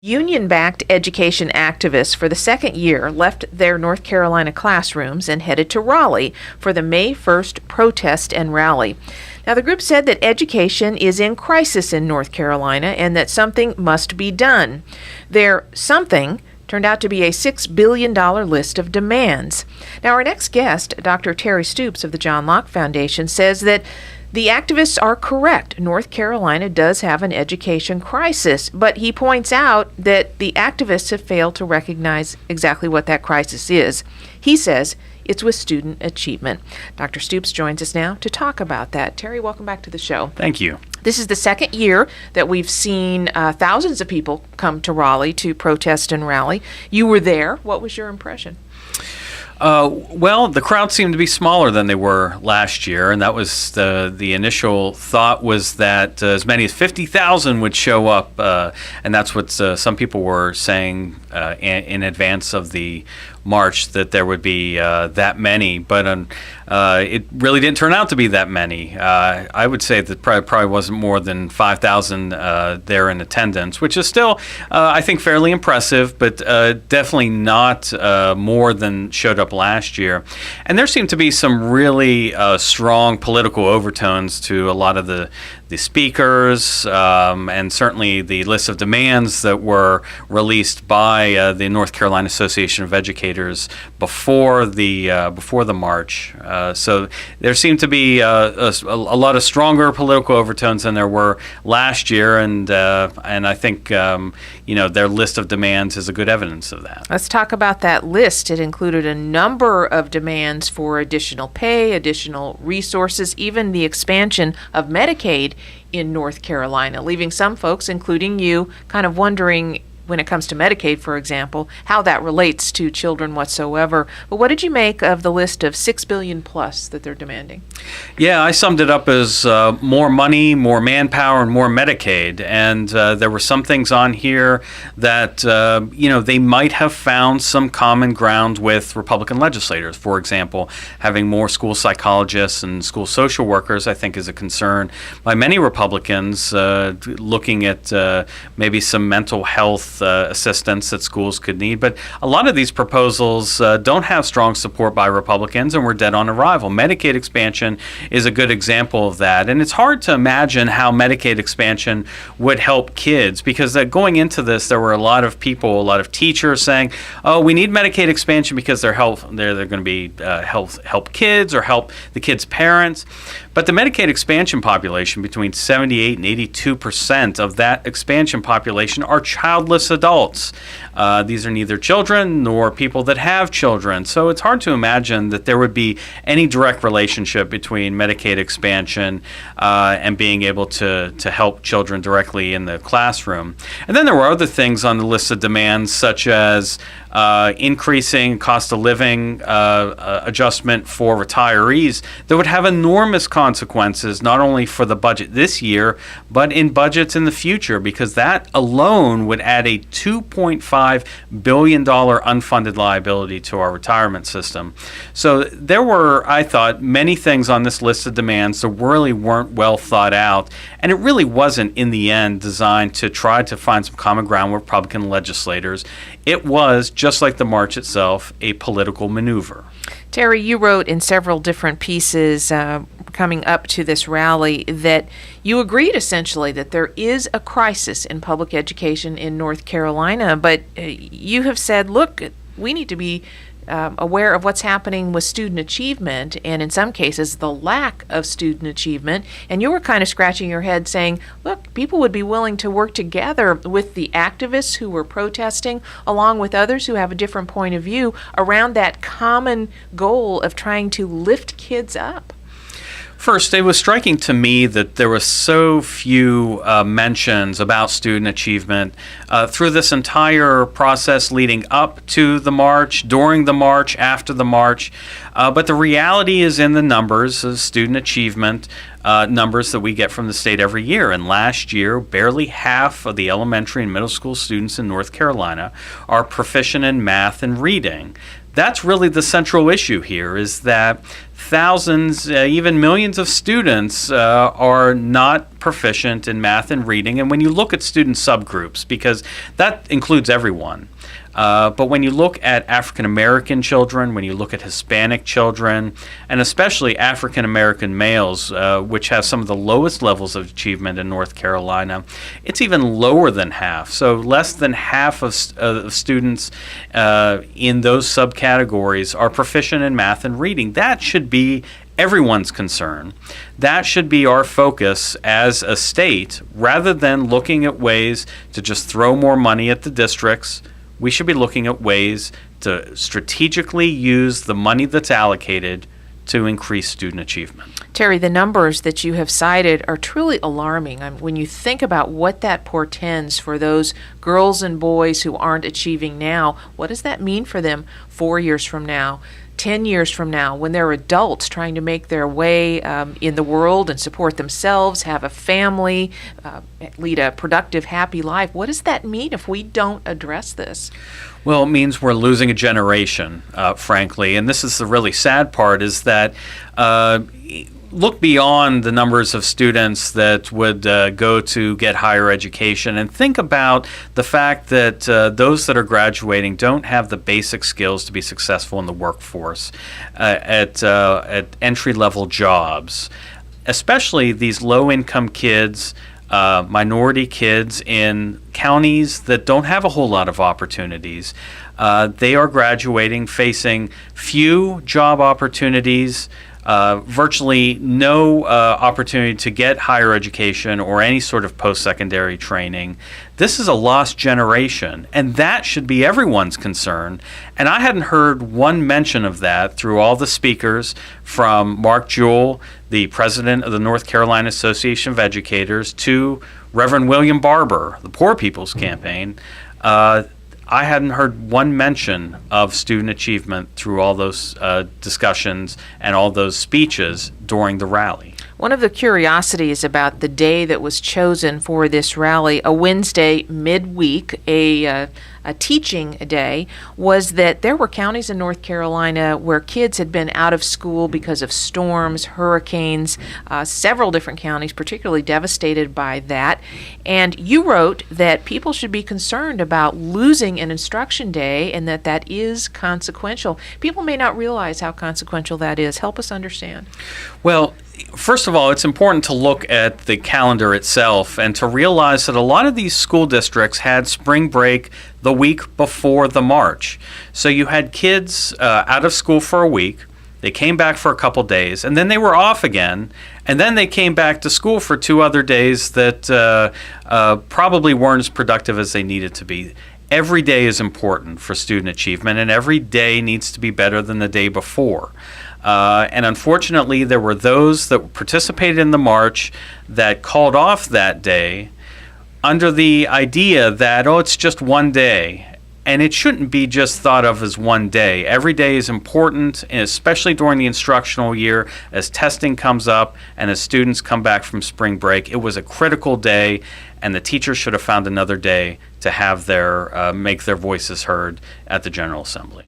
Union-backed education activists for the second year left their North Carolina classrooms and headed to Raleigh for the May 1st protest and rally. Now, the group said that education is in crisis in North Carolina and that something must be done. Their something turned out to be a $6 billion list of demands. Now, our next guest, Dr. Terry Stoops of the John Locke Foundation, says that the activists are correct. North Carolina does have an education crisis, but he points out that the activists have failed to recognize exactly what that crisis is. He says it's with student achievement. Dr. Stoops joins us now to talk about that. Terry, welcome back to the show. Thank you. This is the second year that we've seen thousands of people come to Raleigh to protest and rally. You were there. What was your impression? Well, the crowd seemed to be smaller than they were last year, and that was the initial thought was that as many as 50,000 would show up, and that's what some people were saying in advance of the march, that there would be that many, but it really didn't turn out to be that many. I would say that probably wasn't more than 5,000 there in attendance, which is still, I think, fairly impressive, but definitely not more than showed up last year. And there seemed to be some really strong political overtones to a lot of the speakers, and certainly the list of demands that were released by the North Carolina Association of Educators before the march. So there seemed to be a lot of stronger political overtones than there were last year, and I think their list of demands is a good evidence of that. Let's talk about that list. It included a number of demands for additional pay, additional resources, even the expansion of Medicaid in North Carolina, leaving some folks, including you, kind of wondering, when it comes to Medicaid, for example, how that relates to children whatsoever. But what did you make of the list of $6 billion plus that they're demanding? Yeah, I summed it up as more money, more manpower, and more Medicaid. And there were some things on here that, they might have found some common ground with Republican legislators. For example, having more school psychologists and school social workers, I think, is a concern by many Republicans, looking at maybe some mental health assistance that schools could need. But a lot of these proposals don't have strong support by Republicans, and we're dead on arrival. Medicaid expansion is a good example of that. And it's hard to imagine how Medicaid expansion would help kids, because going into this, there were a lot of people, a lot of teachers saying, oh, we need Medicaid expansion because they're going to be help kids or help the kids' parents. But the Medicaid expansion population, between 78 and 82% of that expansion population are childless adults. These are neither children nor people that have children. So it's hard to imagine that there would be any direct relationship between Medicaid expansion and being able to help children directly in the classroom. And then there were other things on the list of demands, such as increasing cost of living adjustment for retirees that would have enormous consequences, not only for the budget this year, but in budgets in the future, because that alone would add a $2.5 billion unfunded liability to our retirement system. So there were, I thought, many things on this list of demands that really weren't well thought out, and it really wasn't, in the end, designed to try to find some common ground with Republican legislators. It was, just like the march itself, a political maneuver. Terry, you wrote in several different pieces coming up to this rally that you agreed essentially that there is a crisis in public education in North Carolina, but you have said, look, we need to be aware of what's happening with student achievement, and in some cases the lack of student achievement. And you were kind of scratching your head saying, look, people would be willing to work together with the activists who were protesting, along with others who have a different point of view, around that common goal of trying to lift kids up. First, it was striking to me that there were so few mentions about student achievement through this entire process leading up to the march, during the march, after the march. But the reality is in the numbers of student achievement. numbers that we get from the state every year. And last year, barely half of the elementary and middle school students in North Carolina are proficient in math and reading. That's really the central issue here, is that thousands, even millions of students are not proficient in math and reading. And when you look at student subgroups, because that includes everyone, but when you look at African American children, when you look at Hispanic children, and especially African American males, which have some of the lowest levels of achievement in North Carolina, it's even lower than half. So less than half of students in those subcategories are proficient in math and reading. That should be everyone's concern. That should be our focus as a state, rather than looking at ways to just throw more money at the districts. We should be looking at ways to strategically use the money that's allocated to increase student achievement. Terry, the numbers that you have cited are truly alarming. When you think about what that portends for those girls and boys who aren't achieving now, what does that mean for them 4 years from now? 10 years from now, when they're adults trying to make their way in the world and support themselves, have a family, lead a productive, happy life, what does that mean if we don't address this? Well, it means we're losing a generation, frankly. And this is the really sad part, is that look beyond the numbers of students that would go to get higher education and think about the fact that those that are graduating don't have the basic skills to be successful in the workforce at entry-level jobs, especially these low-income kids, minority kids in counties that don't have a whole lot of opportunities. They are graduating facing few job opportunities, virtually no opportunity to get higher education or any sort of post-secondary training. This is a lost generation, and that should be everyone's concern. And I hadn't heard one mention of that through all the speakers, from Mark Jewell, the president of the North Carolina Association of Educators, to Reverend William Barber, the Poor People's Campaign. I hadn't heard one mention of student achievement through all those discussions and all those speeches during the rally. One of the curiosities about the day that was chosen for this rally, a Wednesday midweek, a teaching day, was that there were counties in North Carolina where kids had been out of school because of storms, hurricanes, several different counties particularly devastated by that. And you wrote that people should be concerned about losing an instruction day and that that is consequential. People may not realize how consequential that is. Help us understand. Well, first of all, it's important to look at the calendar itself and to realize that a lot of these school districts had spring break the week before the march. So you had kids out of school for a week. They came back for a couple days, and then they were off again, and then they came back to school for 2 other days that probably weren't as productive as they needed to be. Every day is important for student achievement, and every day needs to be better than the day before. And unfortunately, there were those that participated in the march that called off that day under the idea that, oh, it's just one day. And it shouldn't be just thought of as one day. Every day is important, and especially during the instructional year, as testing comes up and as students come back from spring break. It was a critical day, and the teachers should have found another day to have their make their voices heard at the General Assembly.